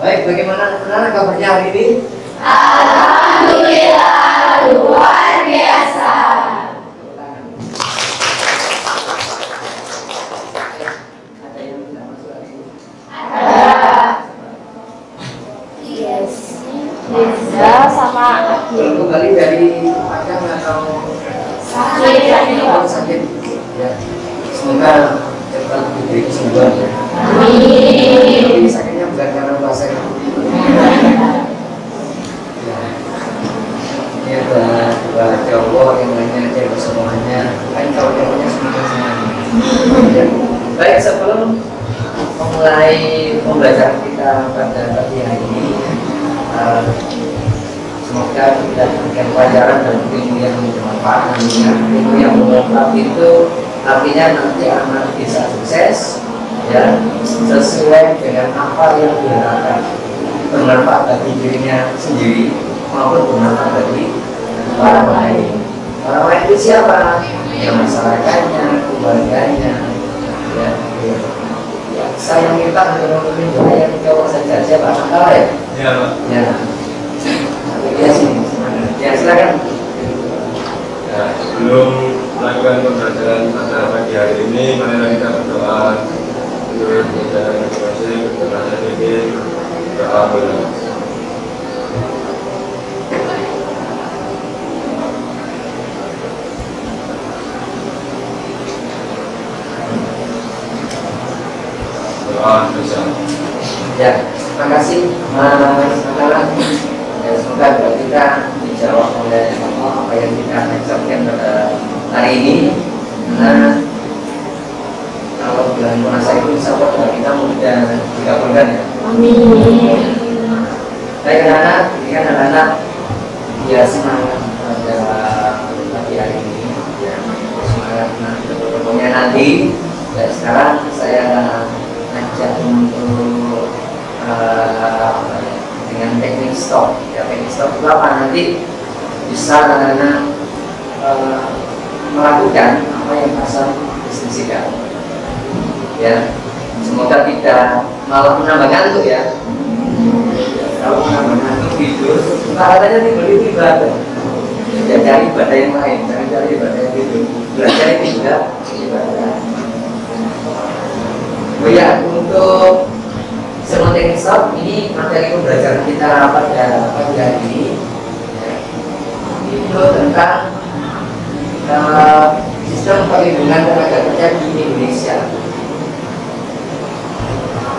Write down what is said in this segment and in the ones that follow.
Baik, bagaimana anak-anak kabarnya hari ini? Alhamdulillah, luar biasa. Ada yang tidak masuk hari ini? Yes. Reza sama Belum kembali dari padang atau sakit? Ya. Semoga cepat diberi kesembuhan ya. Amin. Ini sakitnya bukan karena puasa ya. Ini adalah Allah yang lainnya aja semuanya. Kan kalau yang punya semuanya. Ya. Baik, sebelum memulai pembelajaran kita pada pagi hari ini, semoga kita berikan pelajaran dan ilmu yang bermanfaat. Ilmu yang bermanfaat itu artinya nanti anak bisa sukses, ya, sesuai dengan apa yang diharapkan, bermanfaat bagi dirinya sendiri maupun bermanfaat bagi orang lain. Orang lain itu siapa? Ya, masyarakatnya, keluarganya, ya. Saya minta untuk memimpin doa yang jawab saja. Siapa? Salah ya? Ya, Pak. Ya. Ya, sini. Ya, silakan. Ya, sebelum melakukan pembelajaran pada pagi hari ini, marilah kita berdoa untuk pembelajaran masing-masing, berdoa sedikit, doa boleh. Doa bersama. Ya, terima kasih Mas Anak. Ya, semoga doa kita dijawab oleh Allah apa yang kita ucapkan pada hari ini. Karena kalau bulan puasa itu insya Allah doa kita mudah dikabulkan ya. Amin. Baik anak-anak, ini kan anak-anak ya semangat pada pagi hari ini. Ya, semangat pokoknya nanti. Ya, sekarang saya ajak untuk dengan teknik stop. Ya, teknik stop itu apa? Nanti bisa anak-anak melakukan apa yang pasal diskusikan. Ya, semoga tidak malah menambah ngantuk ya. Kalau menambah ngantuk tidur, katanya tiba-tiba ya, cari ibadah yang lain, cari ibadah yang tidur, belajar itu juga ibadah. Oh ya, untuk sebelum teknik stop, ini materi pembelajaran kita pada pagi hari ini ya, itu tentang sistem perlindungan tenaga kerja di Indonesia.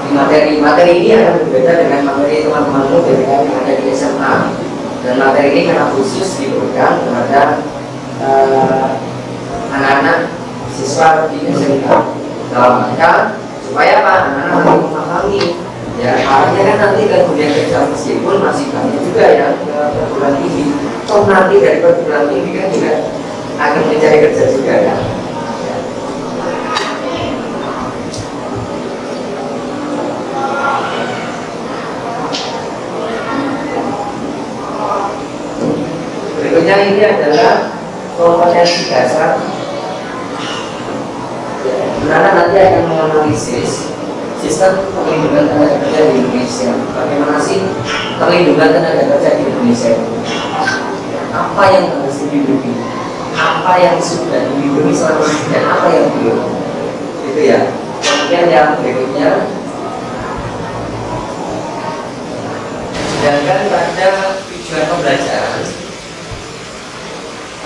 Di materi ini akan berbeda dengan materi teman-teman yang ada di SMA, dan materi ini karena khusus diberikan kepada anak-anak siswa di SMK dalam rangka supaya apa? Anak-anak nanti memahami ya, artinya kan nanti ke dunia kerja meskipun masih banyak juga ya perguruan tinggi, toh nanti dari perguruan tinggi kan juga akan mencari kerja juga kan. Berikutnya ini adalah kompetensi dasar. Anak nanti akan menganalisis sistem perlindungan tenaga kerja di Indonesia. Bagaimana sih perlindungan tenaga kerja di Indonesia itu? Apa yang harus dilindungi? Apa yang sudah dilindungi selama ini dan apa yang belum? Itu ya. Kemudian yang berikutnya, sedangkan pada tujuan pembelajaran,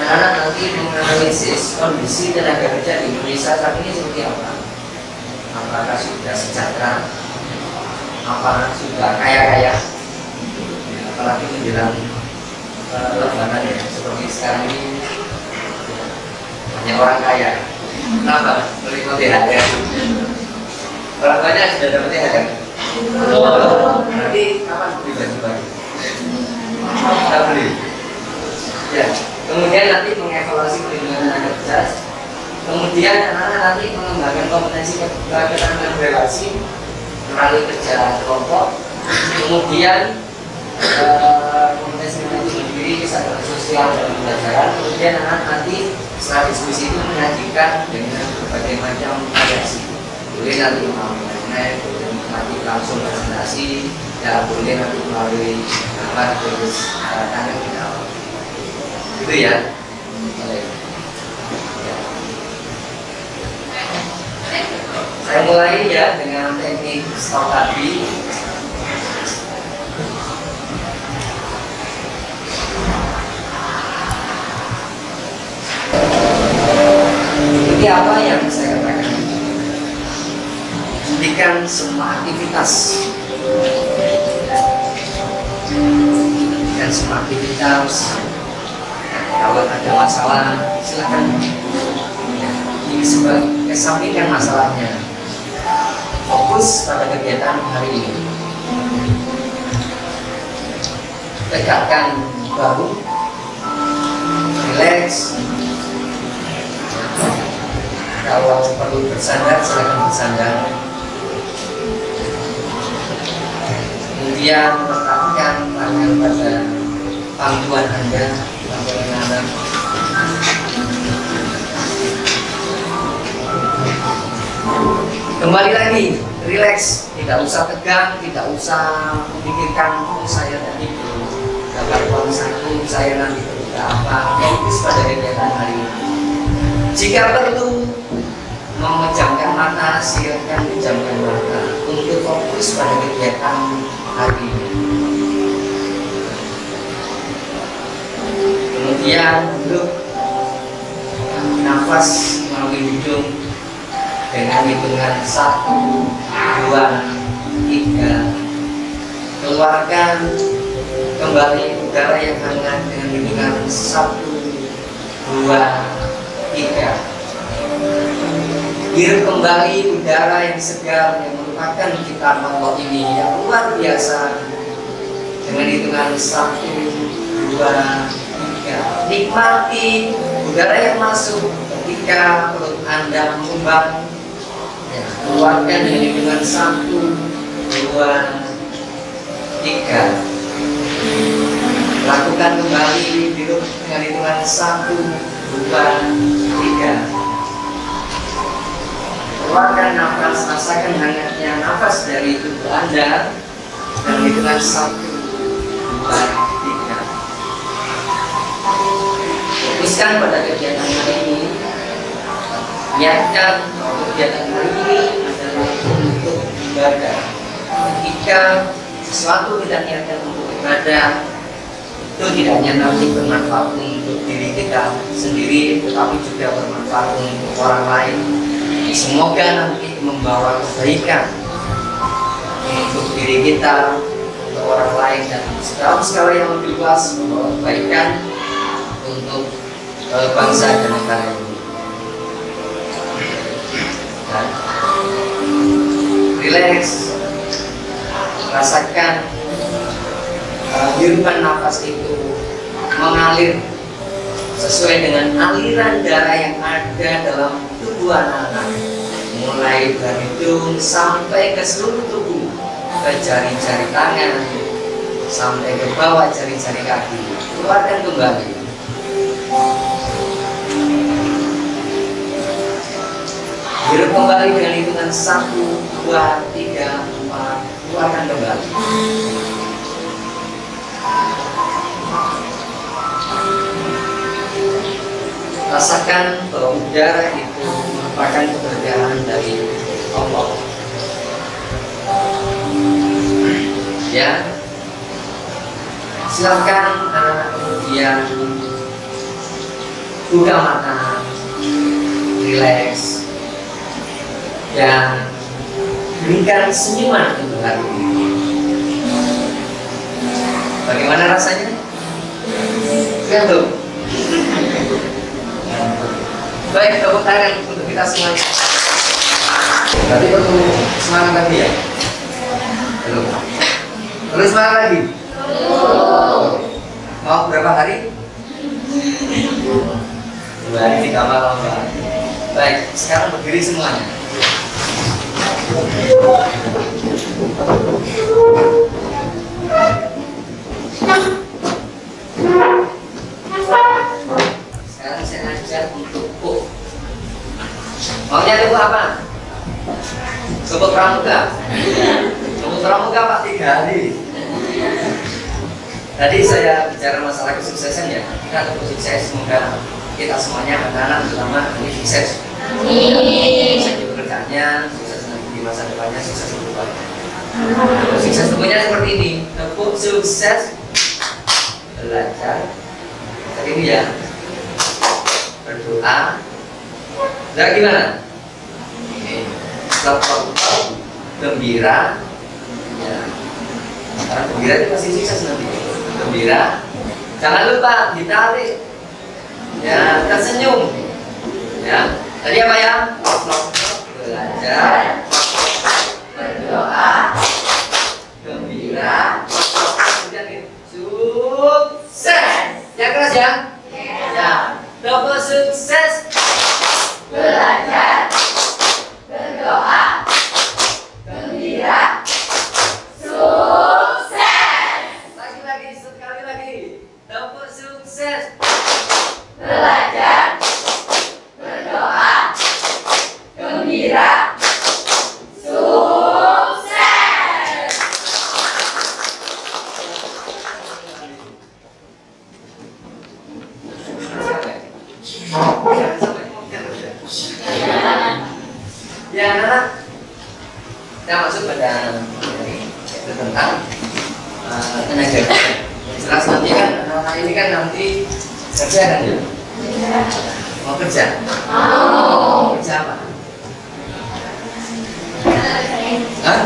anak-anak nanti menganalisis kondisi tenaga kerja di Indonesia saat ini seperti apa. Apakah sudah sejahtera? Apakah sudah kaya-kaya? Apalagi menjelang lebaran ya, seperti sekarang ini banyak orang kaya. Kenapa? Menikmati THR. Orang banyak sudah dapat THR. Nanti kapan beli baju baru? Kita beli. Ya. Kemudian nanti mengevaluasi perlindungan tenaga kerja. Kemudian anak-anak nanti mengembangkan kompetensi keterampilan relasi melalui kerja kelompok. Kemudian kompetensi manajemen diri, kesadaran sosial dalam pembelajaran. Kemudian anak nanti setelah diskusi itu menyajikan dengan berbagai macam variasi. Boleh nanti mau boleh nanti langsung presentasi, tidak boleh nanti melalui tulis tangan kita. Itu ya. Baik. Ya. Saya mulai ya dengan teknik stop tadi. Jadi apa yang saya katakan? Hentikan semua aktivitas. Hentikan semua aktivitas. Kalau ada masalah, silakan. Ini sebagai kesampingkan masalahnya. Fokus pada kegiatan hari ini. Tegakkan bahu, rileks. Kalau perlu bersandar, silakan bersandar. Kemudian letakkan tangan pada pangkuan Anda, pangkuan Anda. Kembali lagi, rileks, tidak usah tegang, tidak usah memikirkan saya tadi dapat uang saku, saya nanti berbuka apa. Fokus pada kegiatan hari ini. Jika perlu memejamkan mata, silakan pejamkan mata untuk fokus pada kegiatan hari ini. Kemudian duduk, nafas melalui hidung dengan hitungan 1, 2, 3. Keluarkan kembali udara yang hangat dengan hitungan 1, 2, 3. Hirup kembali udara yang segar yang merupakan ciptaan Allah ini yang luar biasa dengan hitungan 1, 2, 3. Nikmati udara yang masuk ketika perut Anda mengembang. Ya, keluarkan dengan hitungan 1, 2, 3. Lakukan kembali hidup dengan hitungan 1, 2, 3. Keluarkan nafas, rasakan hangatnya nafas dari tubuh Anda dengan hitungan 1, 2, 3. Fokuskan pada kegiatan hari ini. Niatkan kegiatan hari ini adalah untuk ibadah. Ketika sesuatu kita niatkan untuk ibadah, itu tidak hanya nanti bermanfaat untuk diri kita sendiri, tetapi juga bermanfaat untuk orang lain. Semoga nanti membawa kebaikan untuk diri kita, untuk orang lain, dan dalam skala yang lebih luas membawa kebaikan untuk bangsa dan negara ini. Relax, rasakan hirupan nafas itu mengalir sesuai dengan aliran darah yang ada dalam tubuh anak-anak, mulai dari hidung sampai ke seluruh tubuh, ke jari-jari tangan sampai ke bawah jari-jari kaki. Keluarkan kembali. Hirup kembali dengan hitungan 1, 2, 3, 4. Keluarkan kembali. Rasakan bahwa udara itu merupakan keberkahan dari Allah. Ya, silakan kemudian buka mata, rileks, dan berikan senyuman untuk hari ini. Bagaimana rasanya? Gantung. Baik, tepuk tangan untuk kita semuanya. Berarti perlu semangat lagi ya? Belum. Perlu semangat lagi? Mau berapa hari? 2 hari 3 malam. Baik, sekarang berdiri semuanya. Sekarang saya ajar untuk kuk. Maunya itu apa? Kebuk pramuka. Tadi saya bicara masalah kesuksesan ya, kita tetap sukses. Semoga kita semuanya anak-anak terutama ini sukses. Sukses di pekerjaannya, sukses di masa depannya, sukses di keluarga. Sukses tentunya seperti ini. Tepuk sukses belajar. Seperti ini ya. Berdoa. Nah gimana? Tetap gembira. Ya. Karena gembira itu pasti sukses nanti. Gembira. Jangan lupa ditarik. Ya, tersenyum. Ya. Tadi apa ya? Belajar, berdoa, gembira, kemudian sukses. Ya keras ya? Ya. Double sukses. Belajar, berdoa, gembira, sukses. Lagi-lagi, sekali lagi. Double sukses. Belajar, berdoa, gembira, sukses. Ya, anak-anak, kita masuk pada yaitu tentang tenaga kerja. Jelas nanti kan anak-anak ini kan nanti kerja kan ya? Mau kerja? Mau kerja apa? Hah?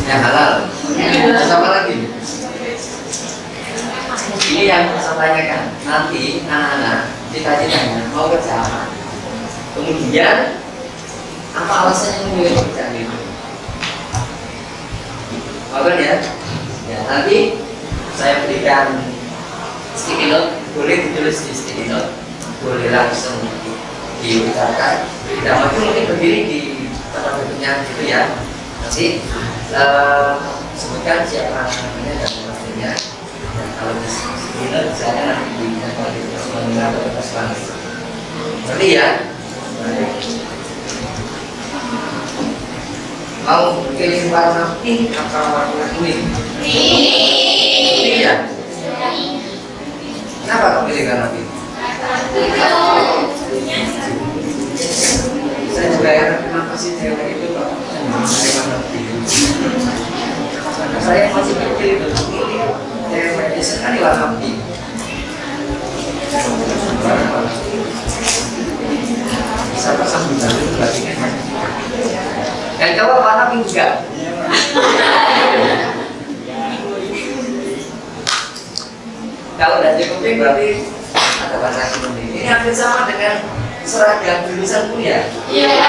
Yang halal. Terus apa lagi? Ini yang saya tanyakan. Nanti anak-anak cita-citanya mau kerja apa? Kemudian apa alasannya memilih kerjaan itu? Bagus ya? Ya, nanti saya berikan sticky note, boleh ditulis di sticky note, boleh langsung diucapkan. Tidak mungkin berdiri di tempat duduknya gitu ya. Nanti sebutkan siapa namanya dan pastinya. Dan kalau di sticky note saya nanti mendengar pesan. Seperti ya. Mau pilih warna pink atau warna kuning? Pink ya? Kenapa kau pilih warna pink? Saya juga heran kenapa sih cewek itu kok pilih warna pink. Karena saya masih kecil itu pilih cewek sekali warna pink. Bisa pasang di dalam berarti kan? Yang coba warna pink juga. Kalau udah cukup pink berarti ada warna kuning. Ini hampir sama dengan seragam jurusan kuliah. Iya.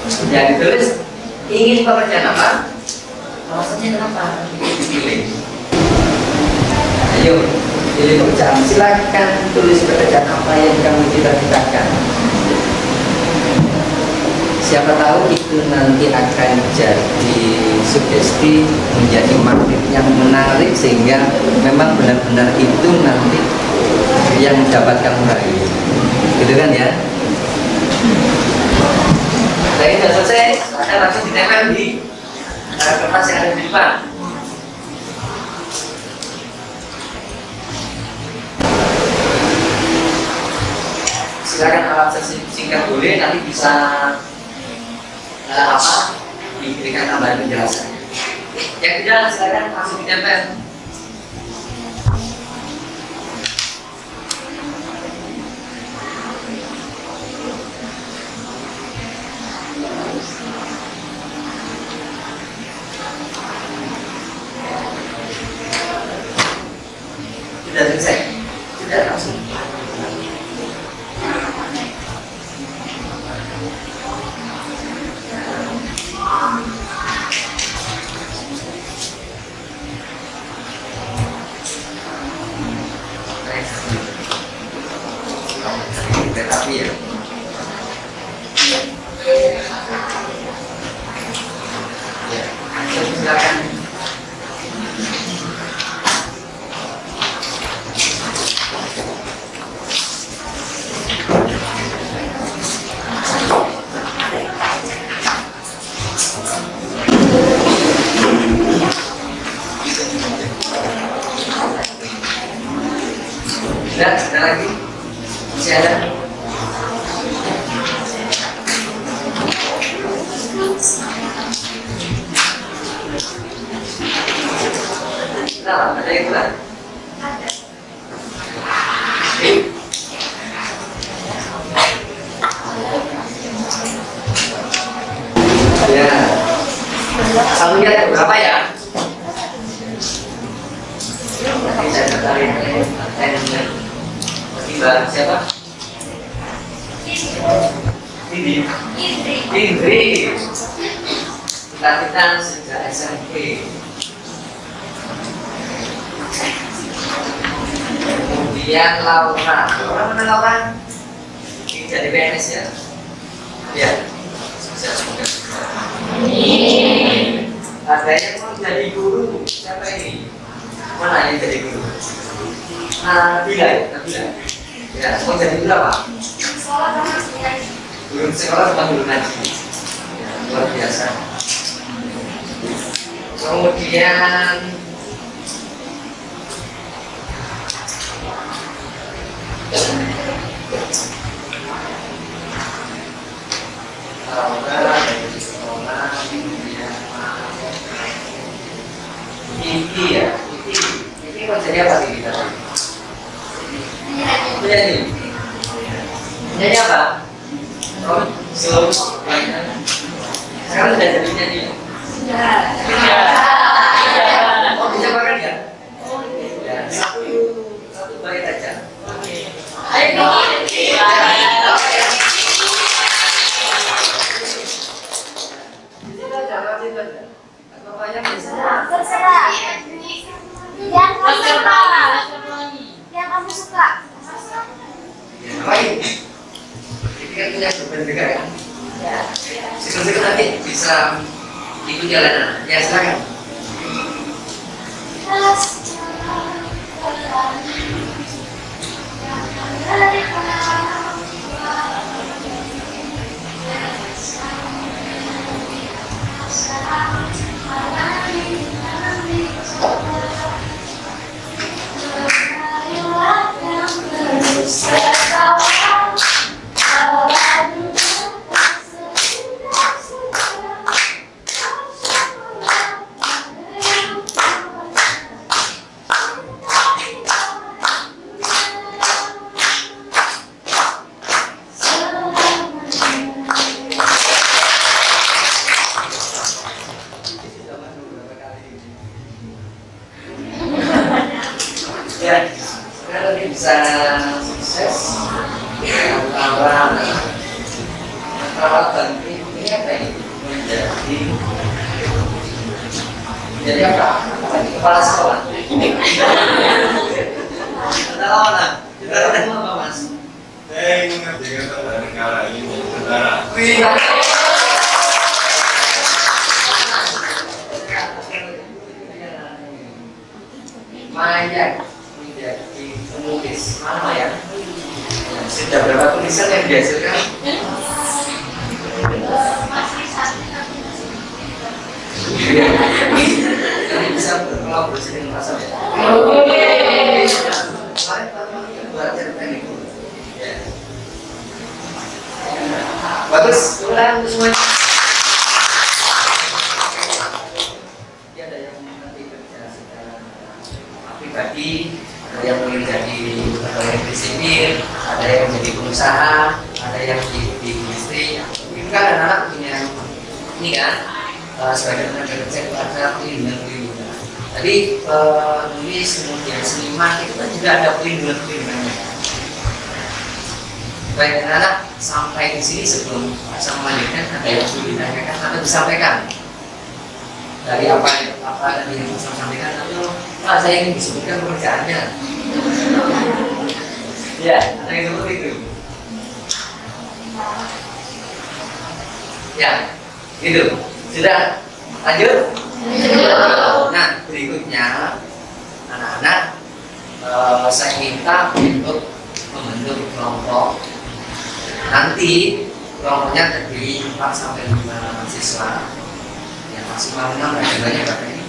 Sudah ditulis ingin pekerjaan apa? Alasannya kenapa dipilih? Ayo pilih pekerjaan. Silakan tulis pekerjaan apa yang kamu cita-citakan. Siapa tahu itu nanti akan jadi sugesti, menjadi magnet yang menarik sehingga memang benar-benar itu nanti yang dapat kamu raih. Gitu kan ya? Nah, ini sudah selesai. Saya langsung ditempel di kertas yang ada di depan. Silakan alamat singkat boleh, nanti bisa diberikan tambahan penjelasan. Yang tidak silakan langsung ditempel. Sudah selesai, sudah langsung. Tetapi ya. Ya, silakan. ada lagi? Masih ada? Kenapa? Ada yang kurang? Ya, kamu lihat berapa ya? Nanti saya cari Mbak siapa? Indri. Kita sejak SMP. Kemudian Laura. Laura mana Laura? Ini jadi PNS ya? Ya. Ada yang mau jadi guru. Siapa ini? Mana yang jadi guru? Nabila ya? Nabila. Ya, mau jadi guru apa? Guru sekolah sama guru ngaji. Ya, luar biasa. Kemudian Iki ya, Iki mau jadi apa sih kita? Menyanyi. Menyanyi apa? Oh, slow. Sekarang sudah jadi menyanyi. Oh, bisa makan ya? Ya, satu bait aja. Ayo. Terserah. Yang kamu suka. Yang kamu suka. Baik. Ini kan punya berbeda ya. Sikit-sikit nanti bisa ikut jalanan. Ya silakan. Ya, kalau bisa sukses antara perawatan ini apa ini menjadi apa? Kepala sekolah. Ada lawan, kita ketemu apa mas? Saya ingin mengerjakan tentang negara ini, saudara. Maya menjadi penulis mana ya? Sudah berapa tulisan yang dihasilkan? Jadi bisa berkolaborasi dengan pasar ya? Bagus, kemudian untuk semuanya. Ada yang nanti kerja secara pribadi, ada yang ingin jadi pegawai negeri sipil, ada yang menjadi pengusaha, ada yang di industri. Itu kan anak-anak punya ini kan, sebagai tenaga kerja itu ada pelindungan. Tadi nulis kemudian seniman itu kan juga ada pelindungannya. Baik anak-anak sampai di sini sebelum saya melanjutkan ada yang perlu ditanyakan atau disampaikan dari apa tadi yang saya sampaikan atau saya ingin disebutkan pekerjaannya. Ya, ada yang seperti itu. Ya, itu sudah lanjut. Nah, berikutnya anak-anak saya minta untuk membentuk kelompok. Nanti kelompoknya terdiri 4 sampai 5 mahasiswa. Ya maksimal 6 banyak berapa ini?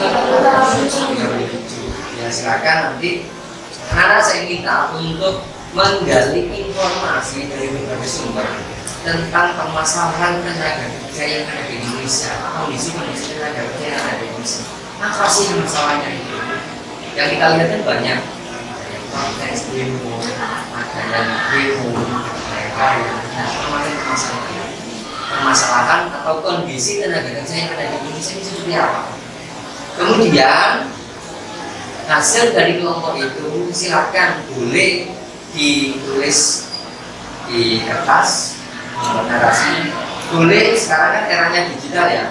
37. Ya silakan nanti Karena saya minta untuk menggali informasi dari berbagai sumber tentang permasalahan tenaga kerja yang ada di Indonesia, kondisi tenaga kerja yang ada di Indonesia. Apa sih masalahnya itu? Yang kita lihat kan banyak, konteks demo, ada yang demo, mereka yang permasalahan atau kondisi tenaga kerja yang ada di Indonesia ini seperti apa. Kemudian hasil dari kelompok itu silakan boleh ditulis di kertas, narasi. Boleh, sekarang kan eranya digital ya,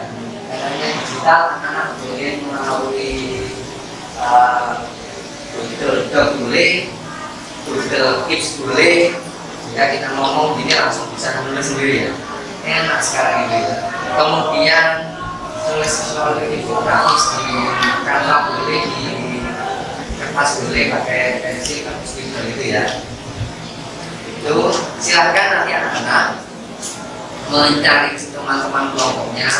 eranya digital, anak-anak boleh melalui Google Doc boleh, Google Keeps boleh. Ya kita ngomong gini langsung bisa nulis sendiri ya, enak sekarang ini ya. Kemudian tulis soal infografis di kanvas boleh, di kertas boleh, pakai pensil kamus gitu ya. Itu silakan nanti anak-anak mencari teman-teman kelompoknya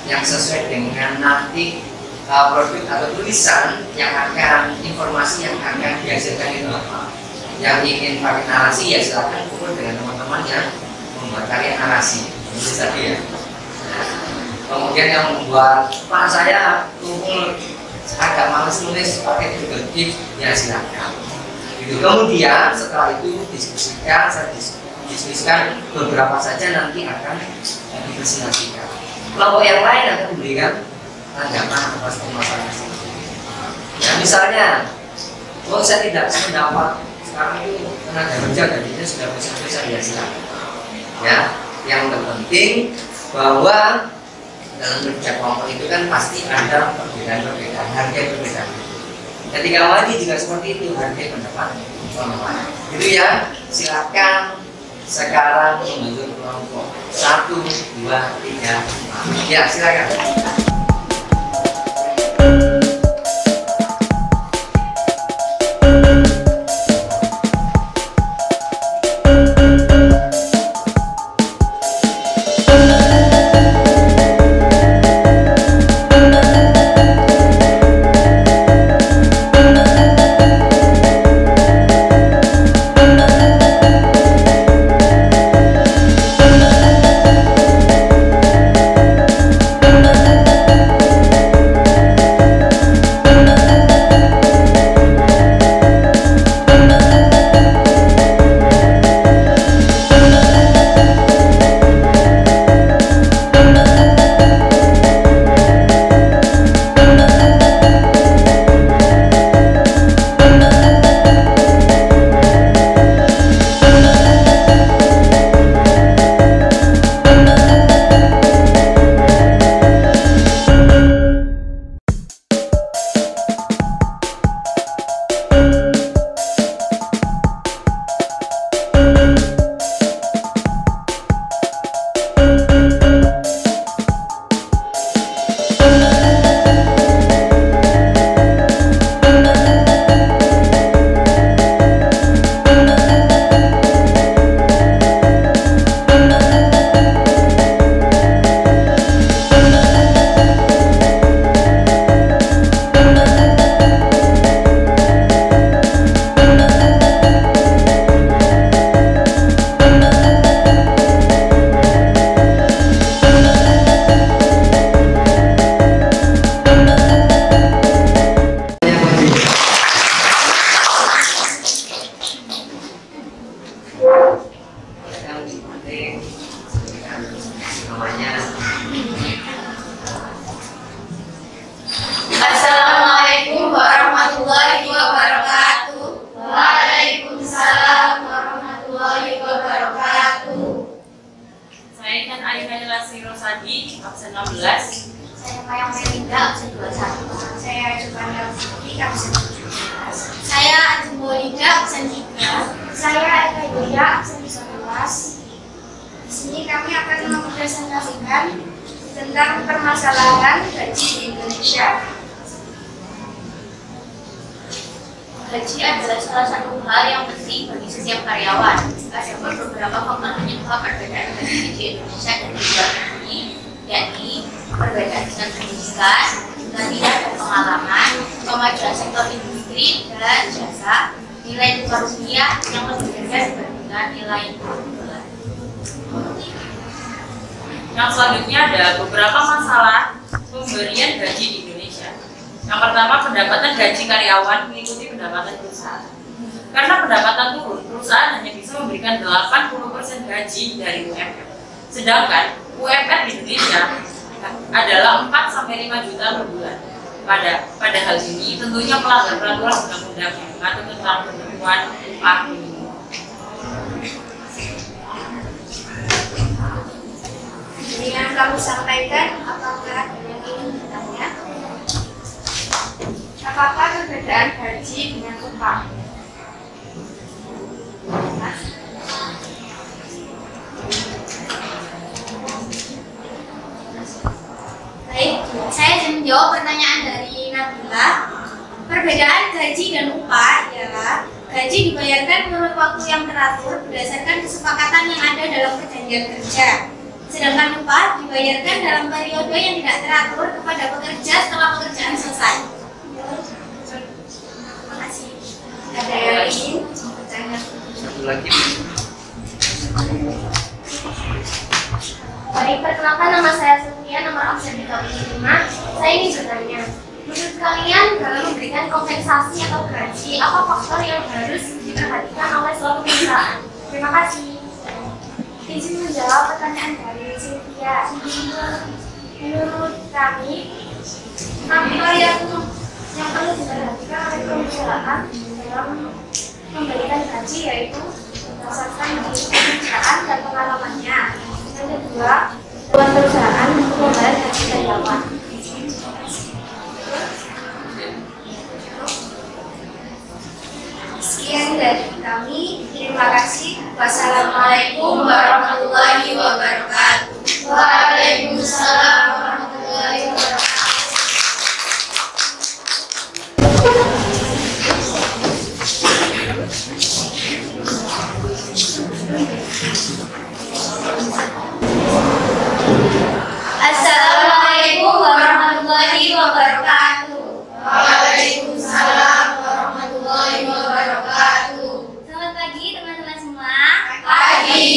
yang sesuai dengan nanti produk atau tulisan yang akan, informasi yang akan dihasilkan itu apa. Yang ingin pakai narasi ya silakan kumpul dengan teman-teman yang membuat karya narasi itu tadi ya. Kemudian yang membuat Pak saya kumpul agak males nulis pakai Google Keep ya silakan. Gitu. Kemudian setelah itu diskusikan, saya diskusikan beberapa saja nanti akan dipresentasikan. Kelompok yang lain akan memberikan tanggapan atas permasalahan tersebut. Ya misalnya, kalau saya tidak sependapat sekarang itu tenaga kerja gajinya sudah besar ya silakan. Ya, yang terpenting bahwa dalam kerja kelompok itu kan pasti ada perbedaan-perbedaan, harga perbedaan. Ketika lagi juga seperti itu, harga pendapat sama. Itu ya, silakan sekarang membentuk kelompok 1, 2, 3, 4. Ya silakan. Assalamualaikum warahmatullahi wabarakatuh. Waalaikumsalam warahmatullahi wabarakatuh. Saya kan Ayu Lasri Rosadi, absen 16. Saya Mayang Melinda, absen 21. Saya Jovanda Fitri, absen 17. Saya Ajeng Bolida, absen 3. Saya Eka Yulia, absen 11. Di sini kami akan mempresentasikan tentang permasalahan gaji di Indonesia. Gaji adalah salah satu hal yang penting bagi setiap karyawan. Ada beberapa faktor penyebab perbedaan gaji di Indonesia dan di luar negeri, yakni perbedaan dengan pendidikan, kehadiran dan pengalaman, kemajuan sektor industri dan jasa, nilai tukar rupiah yang lebih rendah dibandingkan nilai dolar. Yang selanjutnya ada beberapa masalah pemberian gaji di Indonesia. Yang pertama, pendapatan gaji karyawan mengikuti pendapatan perusahaan. Karena pendapatan turun, perusahaan hanya bisa memberikan 80% gaji dari UMR. Sedangkan UMR di Indonesia adalah 4-5 juta per bulan. Pada hal ini tentunya melanggar peraturan undang-undang yang mengatur tentang penentuan upah minimum. Yang kami sampaikan, apakah ada yang ingin bertanya? Apakah perbedaan gaji dengan upah? Baik, saya akan menjawab pertanyaan dari Nabila. Perbedaan gaji dan upah ialah gaji dibayarkan menurut waktu yang teratur berdasarkan kesepakatan yang ada dalam perjanjian kerja. Sedangkan upah dibayarkan dalam periode yang tidak teratur kepada pekerja setelah pekerjaan selesai. Terima kasih. Ada yang ingin bertanya? Satu lagi. Baik, perkenalkan nama saya Sofia, nomor absen 35. Saya ingin bertanya, menurut kalian dalam memberikan kompensasi atau gaji, apa faktor yang harus diperhatikan oleh suatu perusahaan? Terima kasih. Izin menjawab pertanyaan dari Sofia. Menurut kami, faktor yang perlu diperhatikan oleh perusahaan dalam memberikan gaji yaitu berdasarkan di pekerjaan dan pengalamannya. Yang kedua, perusahaan untuk membayar gaji karyawan. Sekian dari kami. Terima kasih. Wassalamualaikum warahmatullahi wabarakatuh. Waalaikumsalam warahmatullahi wabarakatuh. Assalamualaikum warahmatullahi wabarakatuh. Waalaikumsalam warahmatullahi wabarakatuh. Selamat pagi teman-teman semua. Pagi.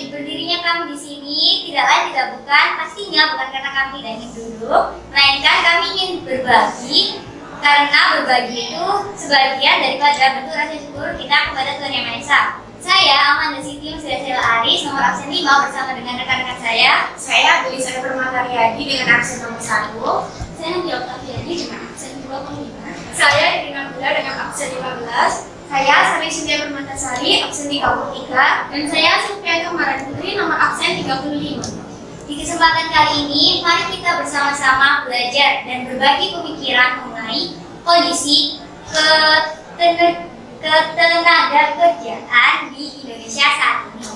Berdirinya kami di sini tidak lain tidak bukan, pastinya bukan karena kami tidak ingin duduk, melainkan kami ingin berbagi. Karena berbagi itu sebagian daripada bentuk rasa syukur kita kepada Tuhan Yang Maha Esa. Saya Amanda Siti Musdasila Aris, nomor absen 5 bersama dengan rekan-rekan saya. Saya Tulisana Permataryadi dengan absen nomor 1. Saya Nadia Octaviani dengan absen 25. Saya Irina Bula dengan absen 15. Saya Sari Cynthia Permatasari, absen 33. Dan saya Supriyanti Kamaran Putri, nomor absen 35. Di kesempatan kali ini, mari kita bersama-sama belajar dan berbagi pemikiran mengenai kondisi ketenaga kerjaan di Indonesia saat ini.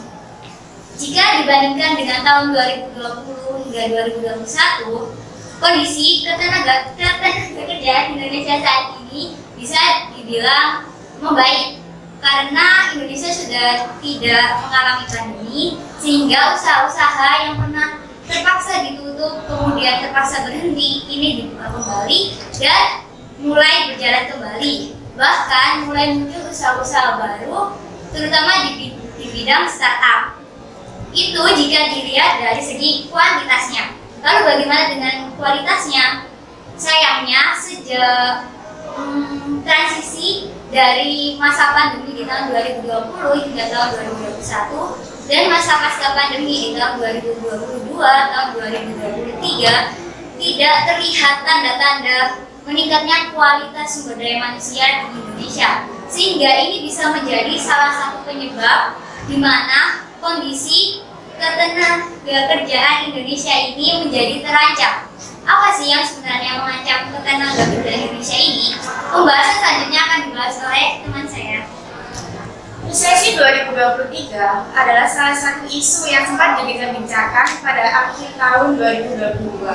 Jika dibandingkan dengan tahun 2020 hingga 2021, kondisi ketenaga kerjaan di Indonesia saat ini bisa dibilang membaik karena Indonesia sudah tidak mengalami pandemi, sehingga usaha-usaha yang pernah terpaksa ditutup kemudian terpaksa berhenti ini dibuka kembali dan mulai berjalan kembali. Bahkan mulai muncul usaha-usaha baru, terutama di bidang startup. Itu jika dilihat dari segi kuantitasnya. Lalu bagaimana dengan kualitasnya? Sayangnya sejak transisi dari masa pandemi di tahun 2020 hingga tahun 2021 dan masa pasca pandemi di tahun 2022, tahun 2023 tidak terlihat tanda-tanda meningkatnya kualitas sumber daya manusia di Indonesia, sehingga ini bisa menjadi salah satu penyebab di mana kondisi ketenagakerjaan Indonesia ini menjadi terancam. Apa sih yang sebenarnya mengancam ketenagakerjaan Indonesia ini? Pembahasan selanjutnya akan dibahas oleh teman saya. Resesi 2023 adalah salah satu isu yang sempat dibincangkan pada akhir tahun 2022.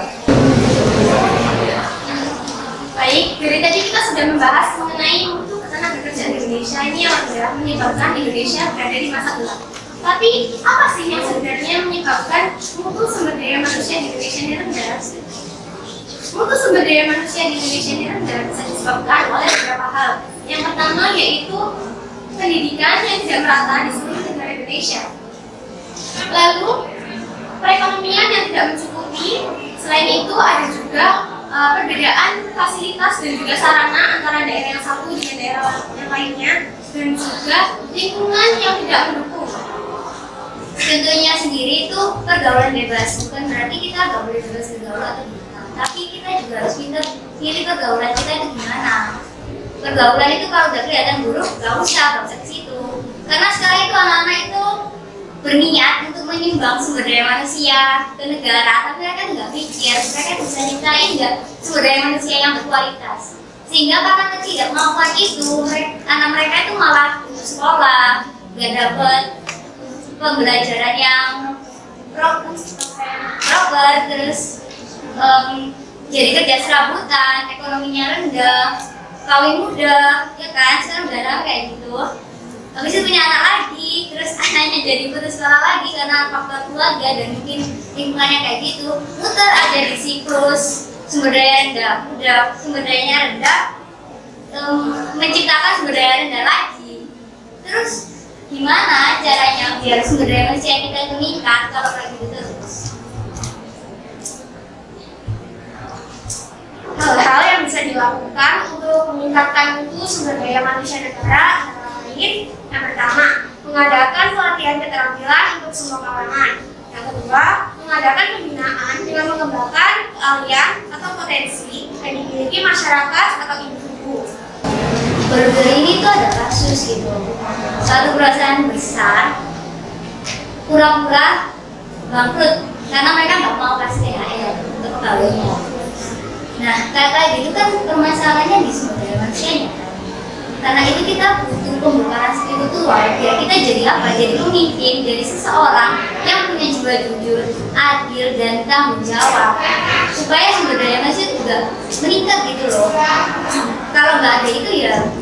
Baik, dari tadi kita sudah membahas mengenai mutu ketenagakerjaan Indonesia ini yang menyebabkan Indonesia berada di masa gelap. Tapi apa sih yang sebenarnya menyebabkan mutu sumber daya manusia di Indonesia ini rendah? Mutu sumber daya manusia di Indonesia ini rendah bisa disebabkan oleh beberapa hal. Yang pertama yaitu pendidikan yang tidak merata di seluruh negara Indonesia. Lalu perekonomian yang tidak mencukupi. Selain itu ada juga perbedaan fasilitas dan juga sarana antara daerah yang satu dengan daerah yang lainnya, dan juga lingkungan yang tidak mendukung. Contohnya sendiri itu pergaulan bebas, bukan berarti kita nggak boleh bebas bergaul atau gimana, tapi kita juga harus pintar pilih pergaulan kita itu gimana. Pergaulan itu kalau udah kelihatan buruk, nggak usah ke situ. Karena sekarang itu anak-anak itu berniat untuk menyumbang sumber daya manusia ke negara, tapi mereka nggak pikir mereka bisa nyiptain nggak sumber daya manusia yang berkualitas. Sehingga karena tidak melakukan itu, anak mereka itu malah putus sekolah, nggak dapat pembelajaran yang proper, terus jadi kerja serabutan, ekonominya rendah, kawin muda, ya kan? Sekarang udah ramai kayak gitu. Habis itu punya anak lagi, terus anaknya jadi putus sekolah lagi karena faktor keluarga dan mungkin lingkungannya kayak gitu. Muter aja di siklus sumber daya rendah, udah sumber dayanya rendah, menciptakan sumber daya rendah lagi. Terus gimana caranya biar sumber daya manusia kita itu meningkat kalau kayak gitu terus? Hal-hal yang bisa dilakukan untuk meningkatkan mutu sumber daya manusia negara antara lain: yang pertama, mengadakan pelatihan keterampilan untuk semua kalangan. Yang kedua, mengadakan pembinaan dengan mengembangkan keahlian atau potensi yang dimiliki masyarakat atau individu. Baru-baru ini tuh ada kasus gitu, satu perusahaan besar pura-pura bangkrut karena mereka nggak mau kasih THR untuk pegawainya. Nah, kayak gitu kan permasalahannya di sumber daya manusianya. Karena itu kita butuh pembongkaran struktural biar kita jadi apa? Jadi pemimpin, jadi seseorang yang punya jiwa jujur, adil, dan tanggung jawab, supaya sumber daya manusia juga meningkat gitu loh. Kalau nggak ada itu ya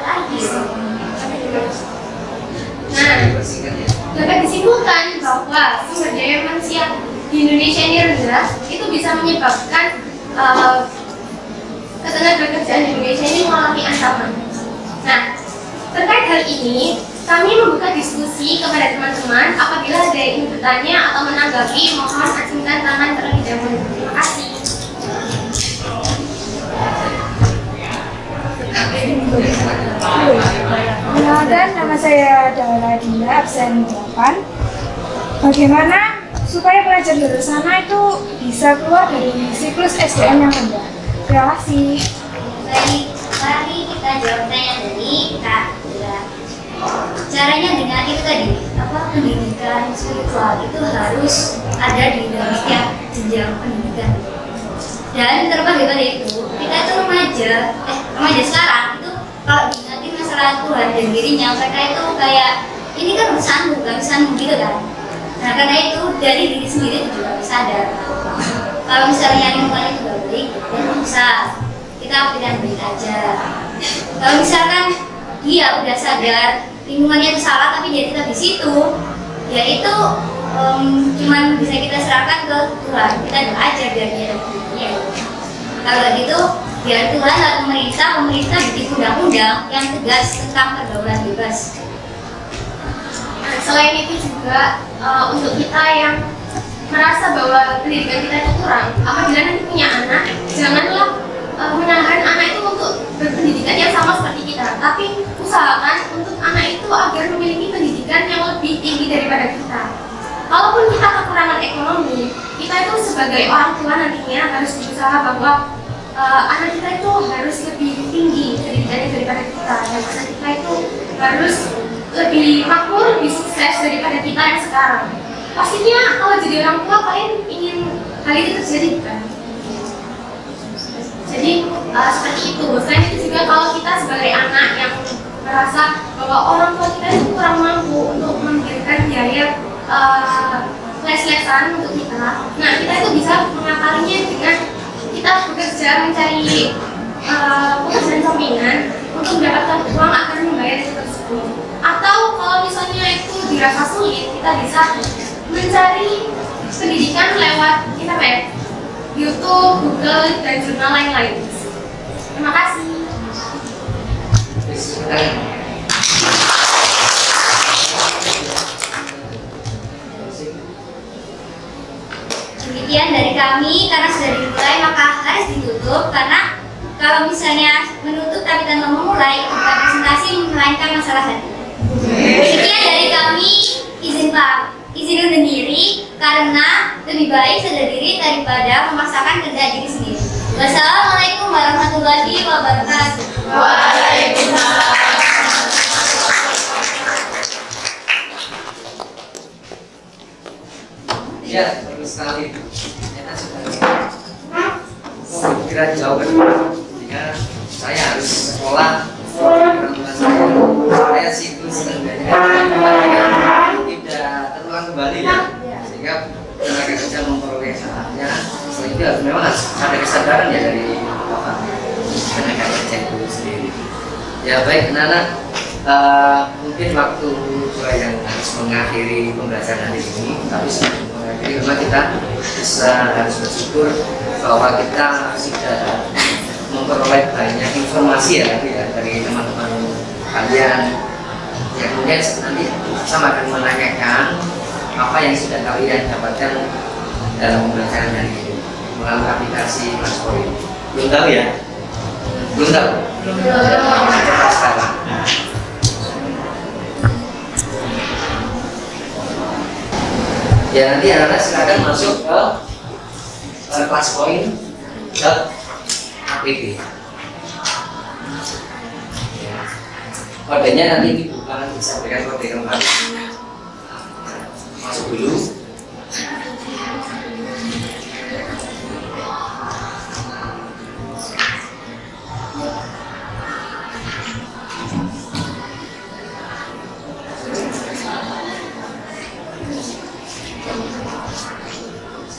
lagi. Nah, dapat disimpulkan bahwa sumber daya manusia di Indonesia ini rendah, itu bisa menyebabkan ketenagakerjaan di Indonesia ini mengalami ancaman. Nah, terkait hal ini, kami membuka diskusi kepada teman-teman. Apabila ada yang ingin bertanya atau menanggapi, mohon acungkan tangan terlebih dahulu. Terima kasih. Perkenalkan, nama saya Dahlia Dina, absen 8. Bagaimana supaya pelajar di luar sana itu bisa keluar dari siklus SDM yang rendah? Terima kasih. Baik, mari kita jawab pertanyaan dari Kak Dila. Caranya dengan itu tadi, pendidikan spiritual itu harus ada di dalam setiap jenjang pendidikan. Dan terlepas dari itu, kita itu remaja sekarang itu kalau diingatin masalah Tuhan dan dirinya, mereka itu kayak ini kan urusanmu gitu kan. Nah, karena itu dari diri sendiri itu juga harus sadar. Kalau misalnya lingkungan itu gak baik, ya nggak usah. Kita pilihan baik aja. Kalau misalkan dia udah sadar lingkungannya itu salah tapi dia tetap di situ, ya itu cuman bisa kita serahkan ke Tuhan. Kita doa aja biar dia ya. Kalau gitu, biar Tuhan atau pemerintah bikin undang-undang yang tegas tentang pergaulan bebas. Nah, selain itu juga untuk kita yang merasa bahwa pendidikan kita itu kurang, apabila nanti punya anak, janganlah menahan anak itu untuk berpendidikan yang sama seperti kita, tapi usahakan untuk anak itu agar memiliki pendidikan yang lebih tinggi daripada kita. Kalaupun kita kekurangan ekonomi, kita itu sebagai orang tua nantinya harus berusaha bahwa anak kita itu harus lebih tinggi pendidikannya daripada kita, dan anak kita itu harus lebih makmur, lebih sukses daripada kita yang sekarang. Pastinya kalau jadi orang tua kalian ingin hal itu terjadi kan? Jadi seperti itu. Selain itu juga kalau kita sebagai anak yang merasa bahwa orang tua kita itu kurang mampu untuk memberikan biaya les-lesan untuk kita, nah kita itu bisa mengakalinya dengan kita bekerja mencari pekerjaan sampingan untuk mendapatkan uang agar membayar itu tersebut. Atau kalau misalnya itu dirasa sulit, kita bisa mencari pendidikan lewat internet, YouTube, Google, dan jurnal lain-lain. Terima kasih. Demikian dari kami, karena sudah dimulai maka harus ditutup, karena kalau misalnya menutup tapi tanpa memulai, bukan presentasi melainkan masalah hati. Demikian dari kami, izin undur diri, karena lebih baik sadar diri daripada memaksakan kehendak diri sendiri. Wassalamualaikum warahmatullahi wabarakatuh. Waalaikumsalam. Ya, bagus sekali. Ternyata sudah kira jauh kan? Jika saya harus sekolah, saya siklus kerjanya tidak terulang kembali ya, sehingga tenaga kerja memperoleh saatnya. Selain itu memang harus ada kesadaran ya dari tenaga kerja itu sendiri. Ya baik, anak-anak, mungkin waktu yang harus mengakhiri pembelajaran hari ini, tapi sebelum mengakhiri memang kita harus bersyukur bahwa kita sudah memperoleh banyak informasi ya dari teman-teman kalian yang kemudian nanti sama akan menanyakan apa yang sudah kalian dapatkan dalam pembelajaran hari ini melalui aplikasi Classpoint. Belum tahu ya? Belum tahu? Belum. Sekarang. Ya nanti anak-anak silakan masuk ke Classpoint.app. Kodenya nanti dibuka, bisa berikan kode kembali. Masuk dulu.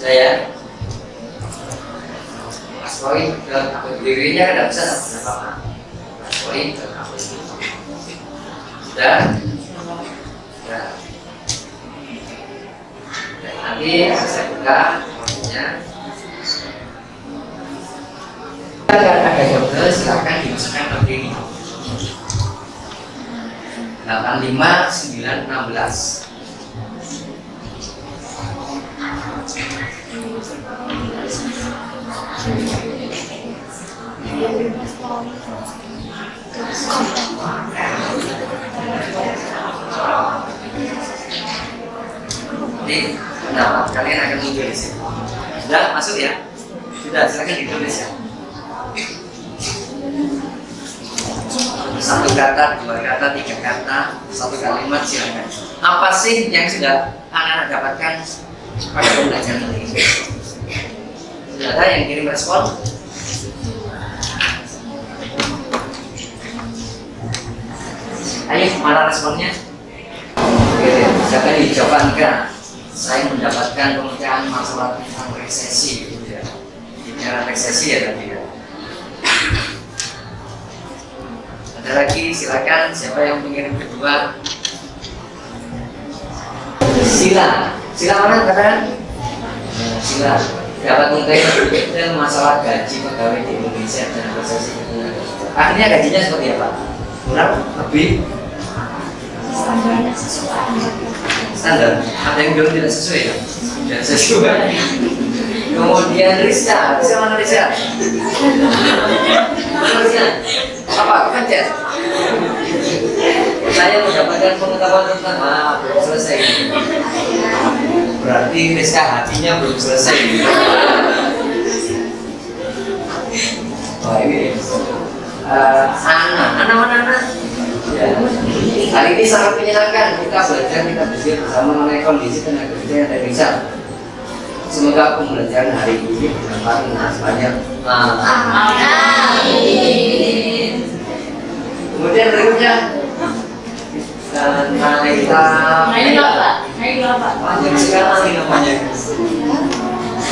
Saya Classpoint ke dirinya kan tidak bisa apa-apa. Classpoint ke sudah. Dan nanti saya buka kodenya. Kalau ada kode silakan dimasukkan ke ini. 85916. Jadi pendapat kalian akan muncul di sini. Sudah masuk ya? Sudah, silakan ditulis ya. Satu kata, dua kata, tiga kata, satu kalimat silakan. Apa sih yang sudah anak-anak dapatkan pada pembelajaran ini? Sudah ada yang kirim respon? Ayo, mana responnya? Oke, silakan dijawabankan. Saya mendapatkan pemecahan masalah tentang resesi, gitu ya. Bicara resesi ya tadi ya. Ada lagi, silakan. Siapa yang mengirim kedua? Sila mana katakan? Sila dapat mengetahui masalah gaji pegawai di Indonesia dan resesi. Akhirnya gajinya seperti apa? Murah? Lebih? Standar. Ada yang belum tidak sesuai ya? Tidak sesuai. Kemudian Rizka mana Rizka? Mana Rizka? Apa? Pencet. Saya mendapatkan pengetahuan tentang belum selesai. Berarti Rizka hatinya belum selesai. Wah ini Ana mana Ana? Ya. Hari ini sangat menyenangkan kita belajar, kita belajar bersama mengenai kondisi tenaga kerja yang ada di sana. Semoga pembelajaran hari ini bermanfaat banyak. Amin. Kemudian berikutnya Naila panjang sekali namanya.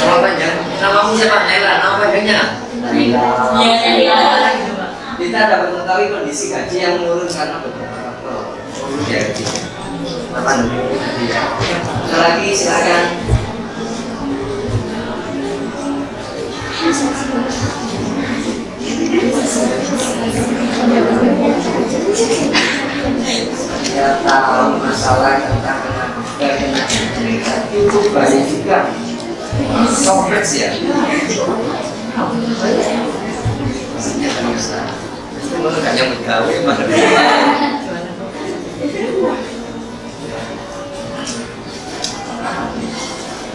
Nama panjang, namamu siapa? Naila, nama panjangnya? Naila. Kita dapat mengetahui kondisi gaji yang menurun karena beberapa faktor. Gaji. Apa nanti ya? Ada lagi silakan. saya tahu masalah tentang kekenaan cerita itu banyak juga kompleks ya. Senjata bisa, itu kan yang bergawe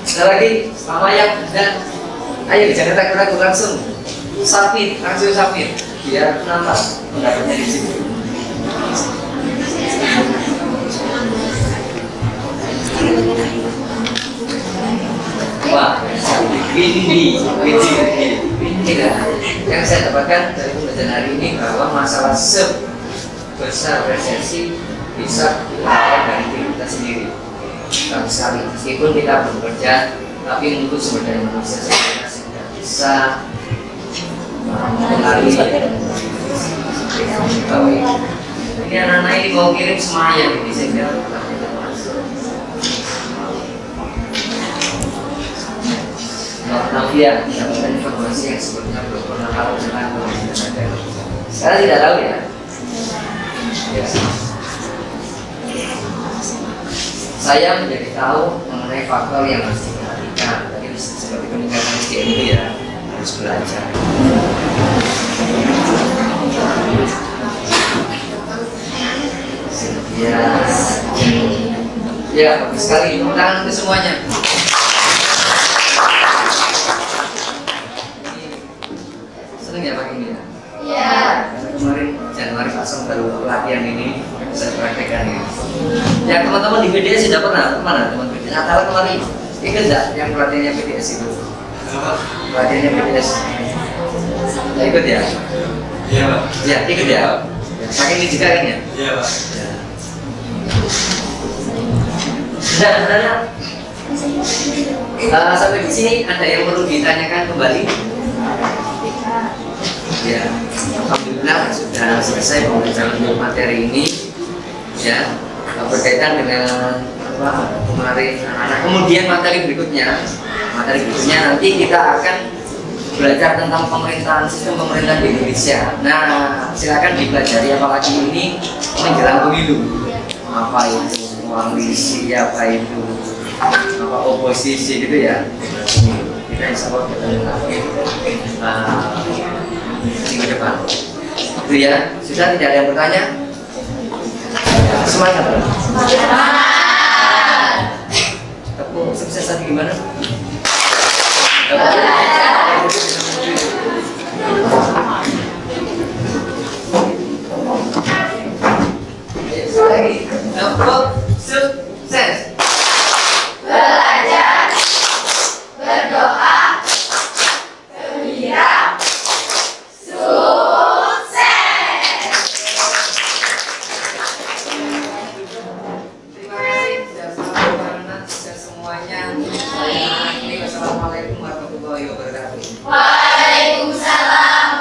sekali lagi, sama yang dan ayo jangan ragu-ragu langsung submit, biar nambah pendapatnya di sini. Wah, ini yang saya dapatkan dari pembelajaran hari ini bahwa masalah sebesar resesi bisa dilawan dari diri kita sendiri. Bagus sekali, meskipun kita bekerja, tapi untuk sumber daya manusia sehingga bisa mengenali. Ini anak-anak ini mau kirim semuanya, ini saya kira Novia mendapatkan informasi yang sebelumnya belum pernah tahu tentang pemerintahan daerah. Sekarang tidak tahu ya. Saya menjadi tahu mengenai faktor yang harus diperhatikan. Tadi seperti peningkatan SDM itu ya harus belajar. Ya, bagus sekali. Tepuk tangan untuk semuanya. Seneng ya pakai ini ya? Iya. Karena kemarin Januari Pak Som baru pelatihan ini saya praktekkan ini. Yang teman-teman di BDS sudah pernah kemana teman BDS? Natal kemarin ikut nggak yang pelatihannya BDS itu? Pelatihannya BDS. Ya, ikut ya? Iya Pak. Ya ikut ya. Pakai ini juga ini ya? Iya Pak. Nah, sampai di sini ada yang perlu ditanyakan kembali? Ya, alhamdulillah sudah selesai pembelajaran materi ini. Ya, berkaitan dengan apa kemarin anak-anak. Kemudian materi berikutnya nanti kita akan belajar tentang pemerintahan, sistem pemerintahan di Indonesia. Nah, silakan dipelajari, apalagi ini menjelang pemilu. Apa itu koalisi, apa itu apa oposisi gitu ya. Kita insya Allah ketemu lagi minggu depan. Itu ya, sudah tidak ada yang bertanya? Semangat. Tepuk sukses tadi gimana? Lagi, tepuk sukses. Belajar, berdoa, gembira, sukses. Terima kasih sudah bersama semuanya. Assalamualaikum warahmatullahi wabarakatuh. Waalaikumsalam